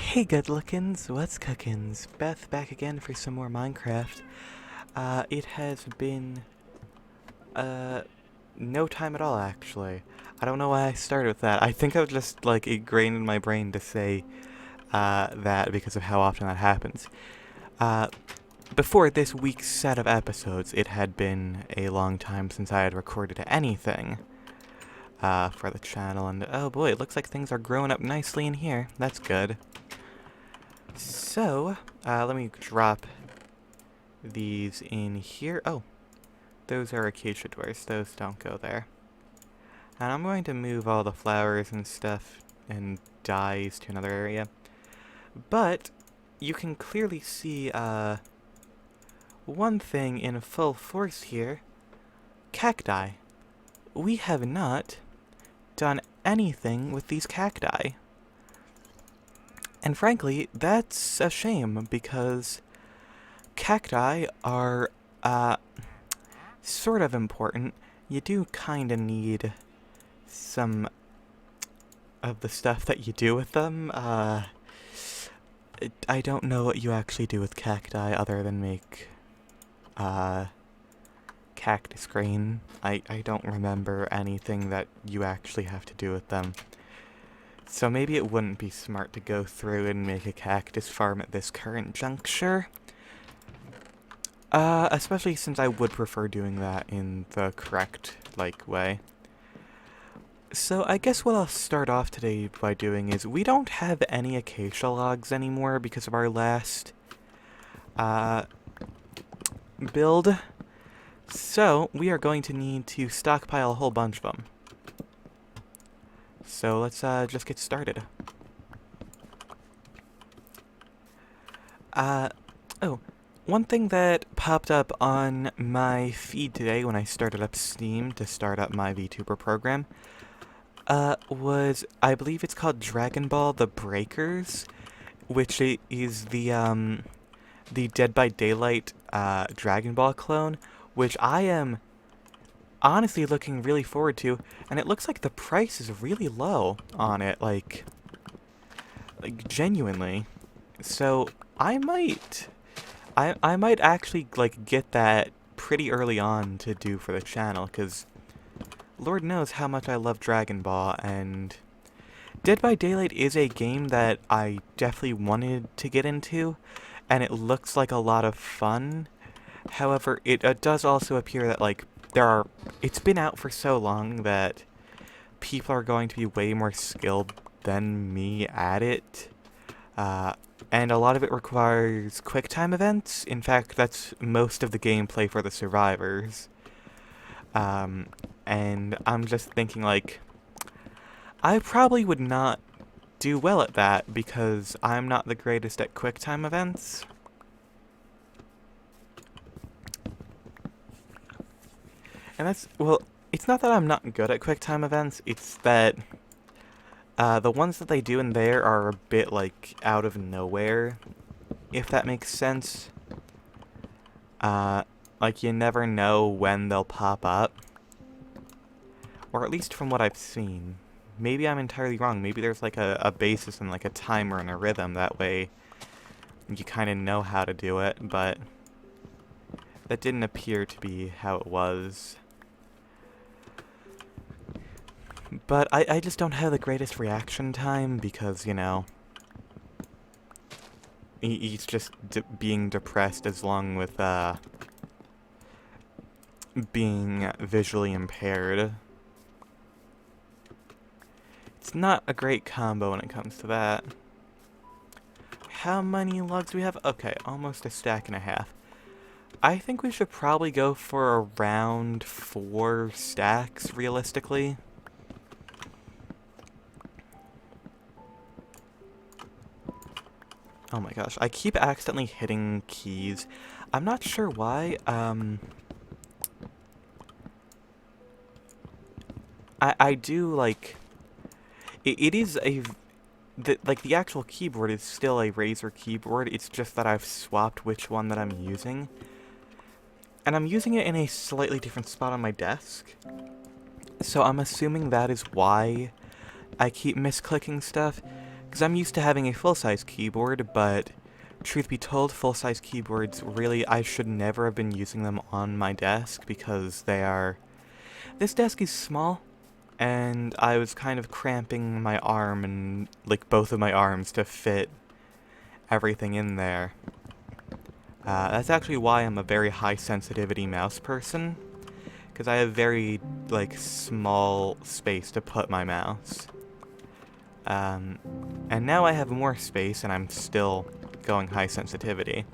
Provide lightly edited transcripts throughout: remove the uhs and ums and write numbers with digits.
Hey good-lookins, what's cookins? Beth back again for some more Minecraft. It has been, no time at all, actually. I don't know why I started with that. I think I was just, like, ingrained in my brain to say, that because of how often that happens. Uh, Before this week's set of episodes, it had been a long time since I had recorded anything, for the channel, and oh boy, it looks like things are growing up nicely in here. That's good. So, let me drop these in here. Oh, those are acacia doors. Those don't go there. And I'm going to move all the flowers and stuff and dyes to another area. But, you can clearly see, one thing in full force here. Cacti. We have not done anything with these cacti. And frankly, that's a shame, because cacti are, sort of important. You do kinda need some of the stuff that you do with them. I don't know what you actually do with cacti other than make, cactus green. I don't remember anything that you actually have to do with them. So maybe it wouldn't be smart to go through and make a cactus farm at this current juncture. Especially since I would prefer doing that in the correct, way. So I guess what I'll start off today by doing is we don't have any acacia logs anymore because of our last, build. So we are going to need to stockpile a whole bunch of them. So let's, just get started. Oh, one thing that popped up on my feed today when I started up Steam to start up my VTuber program, was, I believe it's called Dragon Ball The Breakers, which is the Dead by Daylight, Dragon Ball clone, which I am honestly looking really forward to, and it looks like the price is really low on it, like genuinely. So I might actually get that pretty early on to do for the channel, because Lord knows how much I love Dragon Ball, and Dead by Daylight is a game that I definitely wanted to get into, and it looks like a lot of fun. However, it does also appear that it's been out for so long that people are going to be way more skilled than me at it. And a lot of it requires QuickTime events. In fact, that's most of the gameplay for the survivors. And I'm just thinking, I probably would not do well at that because I'm not the greatest at QuickTime events. And well, it's not that I'm not good at QuickTime events, it's that the ones that they do in there are a bit, out of nowhere, if that makes sense. You never know when they'll pop up. Or at least from what I've seen. Maybe I'm entirely wrong. Maybe there's, a basis and, a timer and a rhythm. That way you kind of know how to do it, but that didn't appear to be how it was. But I just don't have the greatest reaction time because, he's just being depressed as long with, being visually impaired. It's not a great combo when it comes to that. How many logs do we have? Okay, almost a stack and a half. I think we should probably go for around 4 stacks, realistically. Oh my gosh, I keep accidentally hitting keys. I'm not sure why, I do, it is the actual keyboard is still a Razer keyboard, it's just that I've swapped which one that I'm using. And I'm using it in a slightly different spot on my desk. So I'm assuming that is why I keep misclicking stuff. Because I'm used to having a full-size keyboard, but truth be told, full-size keyboards, really, I should never have been using them on my desk because they are... This desk is small, and I was kind of cramping my arm and, like, both of my arms to fit everything in there. That's actually why I'm a very high-sensitivity mouse person, because I have very, like, small space to put my mouse. And now I have more space, and I'm still going high sensitivity.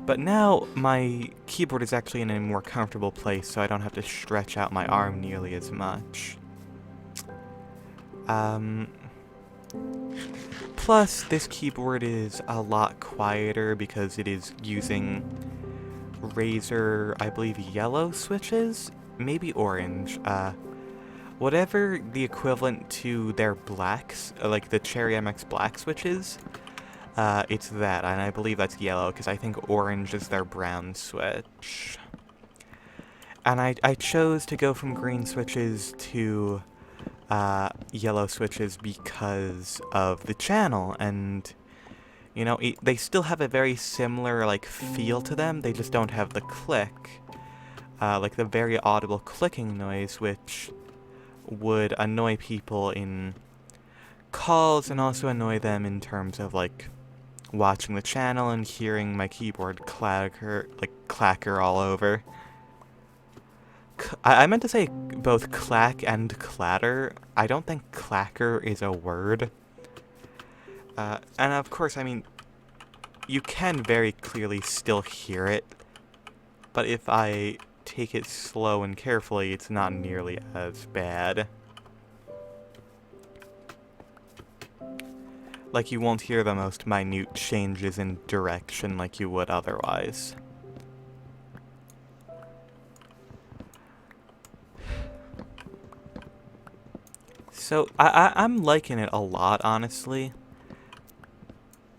But now my keyboard is actually in a more comfortable place, so I don't have to stretch out my arm nearly as much. Plus, this keyboard is a lot quieter because it is using Razer, I believe, yellow switches? Maybe orange. Whatever the equivalent to their blacks, like the Cherry MX black switches, it's that, and I believe that's yellow, because I think orange is their brown switch. And I chose to go from green switches to yellow switches because of the channel, and, you know, they still have a very similar, like, feel to them, they just don't have the click. Like the very audible clicking noise, which would annoy people in calls and also annoy them in terms of, like, watching the channel and hearing my keyboard clacker all over. I meant to say both clack and clatter. I don't think clacker is a word. And of course, I mean, you can very clearly still hear it, but if I take it slow and carefully, it's not nearly as bad. Like, you won't hear the most minute changes in direction like you would otherwise. So, I'm liking it a lot, honestly.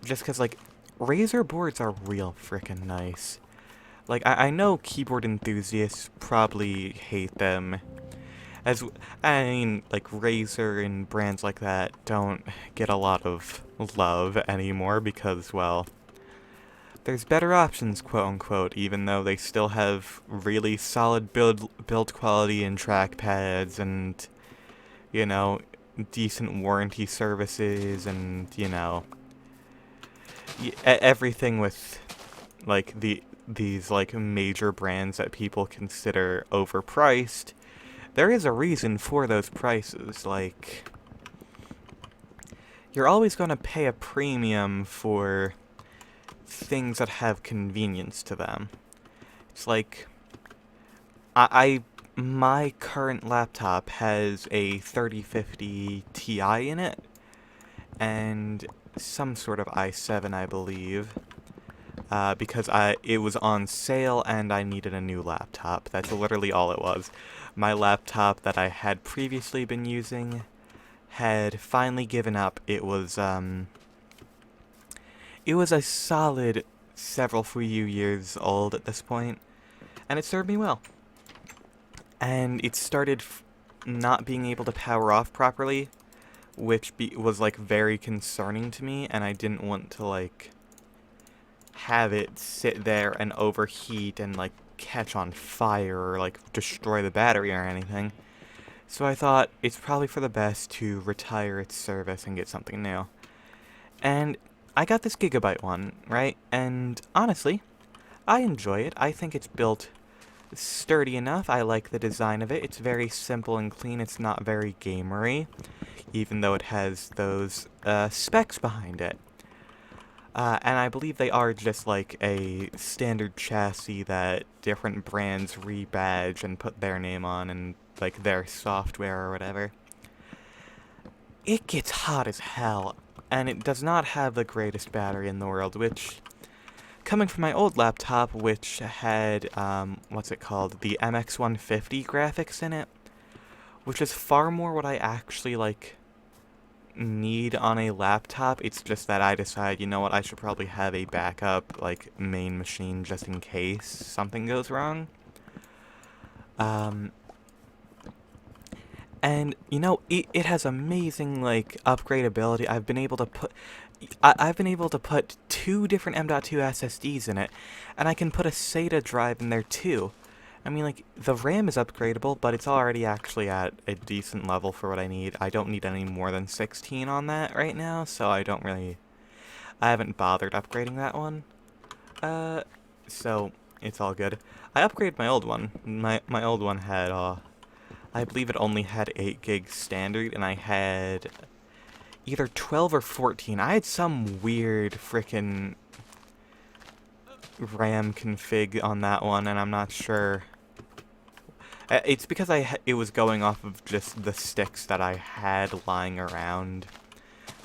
Just because, like, Razer boards are real frickin' nice. Like, I know keyboard enthusiasts probably hate them. I mean, like, Razer and brands like that don't get a lot of love anymore because, well, there's better options, quote-unquote, even though they still have really solid build quality and trackpads and, you know, decent warranty services and, you know, everything with, like, these, like, major brands that people consider overpriced. There is a reason for those prices, like, you're always going to pay a premium for things that have convenience to them. It's like, my current laptop has a 3050 Ti in it, and some sort of i7, I believe, because it was on sale and I needed a new laptop. That's literally all it was. My laptop that I had previously been using had finally given up. It was a solid several few years old at this point, and it served me well. And it started not being able to power off properly, which was, like, very concerning to me, and I didn't want to, like, have it sit there and overheat and, like, catch on fire or, like, destroy the battery or anything. So I thought it's probably for the best to retire its service and get something new. And I got this Gigabyte one, right? And honestly, I enjoy it. I think it's built sturdy enough. I like the design of it. It's very simple and clean. It's not very gamery, even though it has those specs behind it. And I believe they are just like a standard chassis that different brands rebadge and put their name on and, like, their software or whatever. It gets hot as hell, and it does not have the greatest battery in the world, which, coming from my old laptop, which had, what's it called, the MX150 graphics in it, which is far more what I actually, like, need on a laptop. It's just that I decide, you know what, I should probably have a backup, like, main machine just in case something goes wrong. And, you know, it has amazing, like, upgradability. I've been able to put 2 different M.2 SSDs in it, and I can put a SATA drive in there too. I mean, like, the RAM is upgradable, but it's already actually at a decent level for what I need. I don't need any more than 16 on that right now, so I haven't bothered upgrading that one. So, it's all good. I upgraded my old one. My old one had, I believe it only had 8 gigs standard, and I had either 12 or 14. I had some weird frickin' RAM config on that one, and I'm not sure. It's because it was going off of just the sticks that I had lying around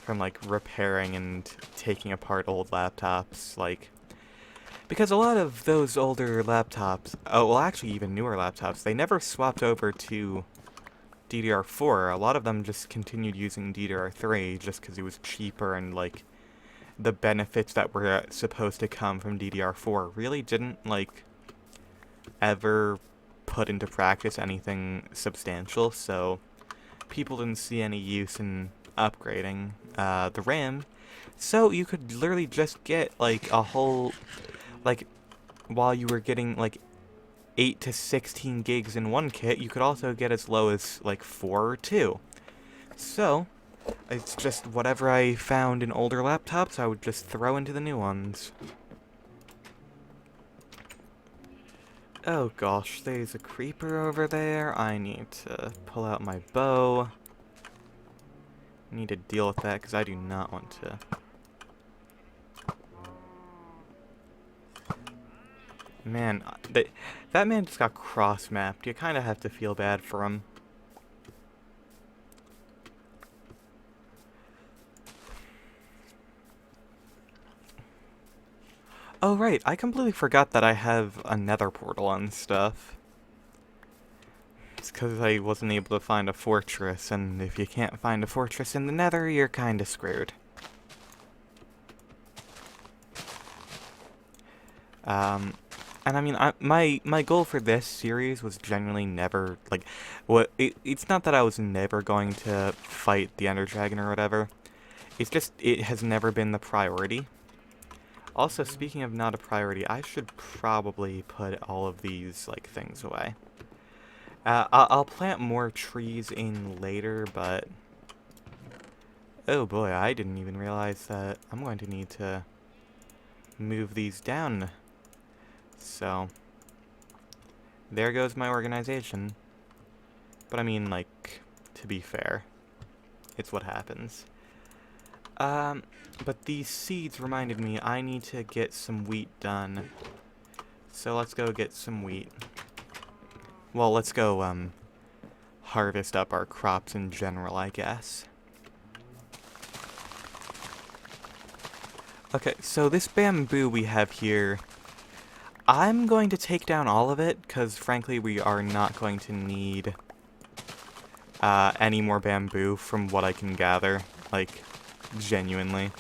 from, like, repairing and taking apart old laptops, like, because a lot of those older laptops, oh, well, actually even newer laptops, they never swapped over to DDR4. A lot of them just continued using DDR3 just because it was cheaper, and, like, the benefits that were supposed to come from DDR4 really didn't, like, ever put into practice anything substantial, so people didn't see any use in upgrading the RAM. So you could literally just get, like, a whole, like, while you were getting, like, 8 to 16 gigs in one kit, you could also get as low as, like, 4 or 2. So, it's just whatever I found in older laptops, I would just throw into the new ones. Oh gosh, there's a creeper over there. I need to pull out my bow. I need to deal with that because I do not want to. Man, that man just got cross-mapped. You kind of have to feel bad for him. Oh right, I completely forgot that I have a nether portal and stuff. It's because I wasn't able to find a fortress, and if you can't find a fortress in the nether, you're kinda screwed. And I mean, my goal for this series was genuinely never, like, it's not that I was never going to fight the Ender Dragon or whatever. It's just, it has never been the priority. Also, speaking of not a priority, I should probably put all of these, like, things away. I'll plant more trees in later, but... Oh boy, I didn't even realize that I'm going to need to move these down. So, there goes my organization. But I mean, like, to be fair, it's what happens. But these seeds reminded me I need to get some wheat done. So let's go get some wheat. Well, let's go, harvest up our crops in general, I guess. Okay, so this bamboo we have here, I'm going to take down all of it, because frankly we are not going to need any more bamboo from what I can gather, like, genuinely.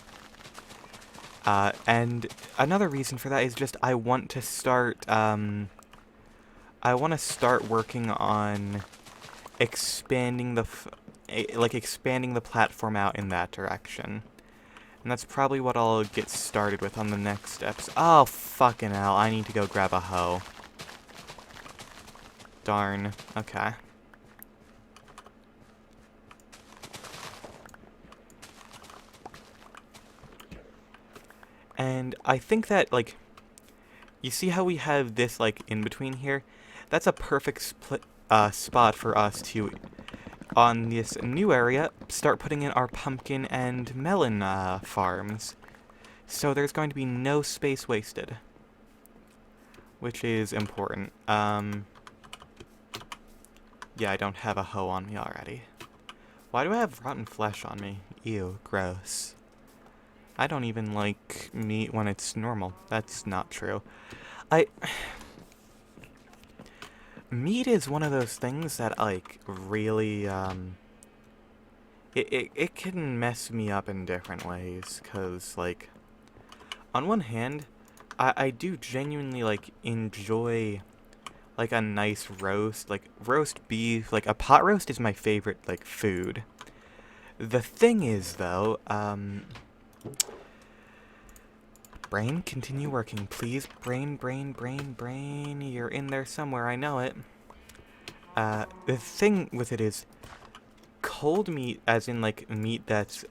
And another reason for that is just I want to start working on expanding expanding the platform out in that direction. And that's probably what I'll get started with on the next episode. Oh, fucking hell, I need to go grab a hoe. Darn. Okay. And I think that, like, you see how we have this, like, in between here? That's a perfect spot for us to, on this new area, start putting in our pumpkin and melon farms. So there's going to be no space wasted, which is important. Yeah, I don't have a hoe on me already. Why do I have rotten flesh on me? Ew, gross. I don't even like meat when it's normal. That's not true. Meat is one of those things that, like, really, it can mess me up in different ways, because, like, on one hand, I do genuinely, like, enjoy like a nice roast, like roast beef, like a pot roast is my favorite like food. The thing is though, brain, continue working, please. Brain, brain, brain, brain. You're in there somewhere, I know it. The thing with it is, cold meat, as in like meat that's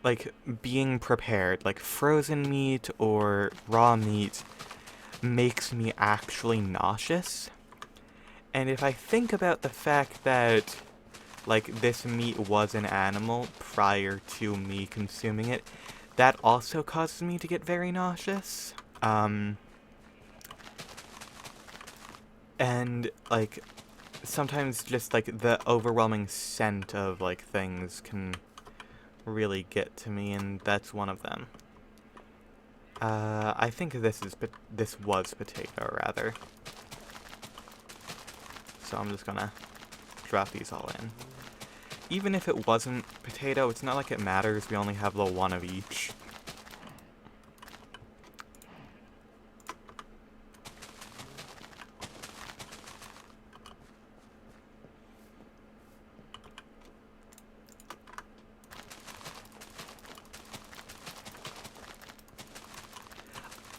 like being prepared, like frozen meat or raw meat, makes me actually nauseous. And if I think about the fact that like this meat was an animal prior to me consuming it, that also causes me to get very nauseous. And like sometimes just like the overwhelming scent of like things can really get to me, and that's one of them. I think this was potato rather. So I'm just gonna drop these all in. Even if it wasn't potato, it's not like it matters. We only have the one of each.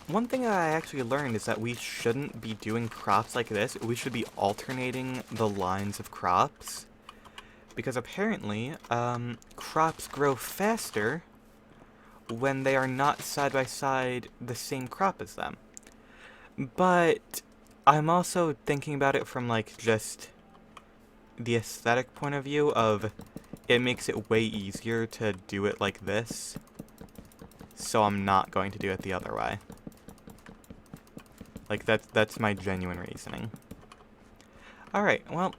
One thing that I actually learned is that we shouldn't be doing crops like this. We should be alternating the lines of crops. Because apparently, crops grow faster when they are not side by side the same crop as them. But I'm also thinking about it from like just the aesthetic point of view of it makes it way easier to do it like this. So I'm not going to do it the other way. Like, that's my genuine reasoning. Alright, well,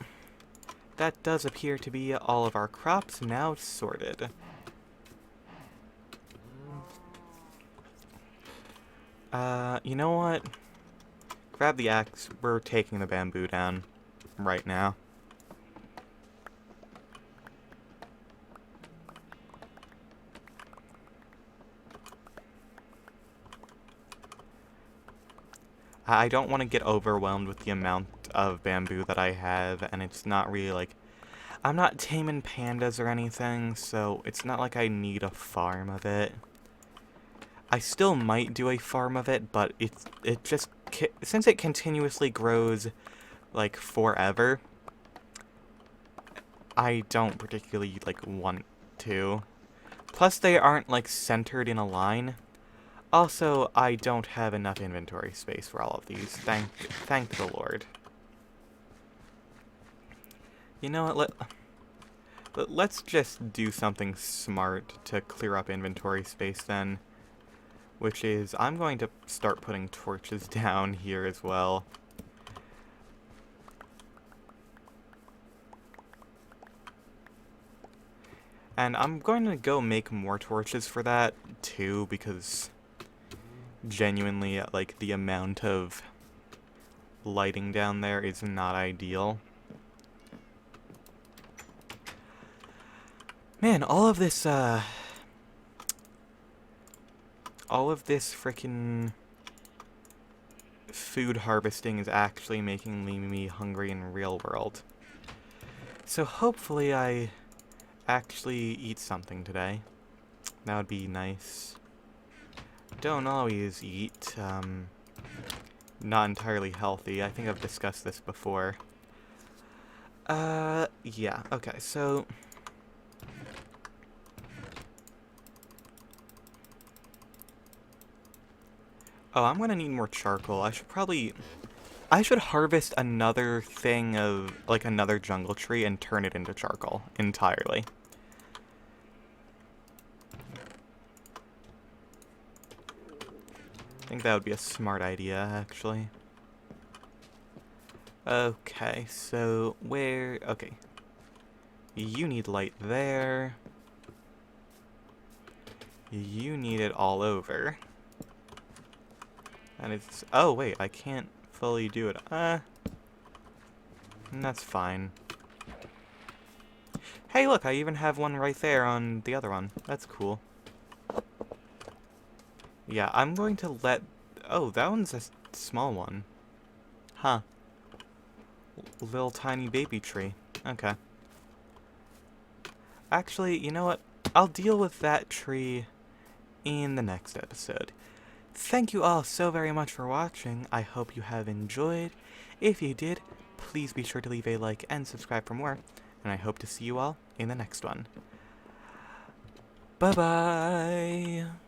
that does appear to be all of our crops now sorted. You know what? Grab the axe. We're taking the bamboo down right now. I don't want to get overwhelmed with the amount of bamboo that I have, and it's not really like... I'm not taming pandas or anything, so it's not like I need a farm of it. I still might do a farm of it, but it just... Since it continuously grows, like, forever, I don't particularly, like, want to. Plus, they aren't, like, centered in a line. Also, I don't have enough inventory space for all of these. Thank the Lord. You know what, let's just do something smart to clear up inventory space then. Which is, I'm going to start putting torches down here as well. And I'm going to go make more torches for that, too, because... genuinely, like, the amount of lighting down there is not ideal. Man, all of this frickin' food harvesting is actually making me hungry in real world. So hopefully I actually eat something today. That would be nice. Don't always eat, not entirely healthy. I think I've discussed this before. Yeah, okay, so... Oh, I'm gonna need more charcoal. I should harvest another thing of, like, another jungle tree and turn it into charcoal entirely. I think that would be a smart idea, actually. Okay, so okay. You need light there. You need it all over. And it's... Oh, wait, I can't fully do it. That's fine. Hey, look, I even have one right there on the other one. That's cool. Yeah, I'm going to let... Oh, that one's a small one. Huh. Little tiny baby tree. Okay. Actually, you know what? I'll deal with that tree in the next episode. Thank you all so very much for watching. I hope you have enjoyed. If you did, please be sure to leave a like and subscribe for more. And I hope to see you all in the next one. Bye-bye!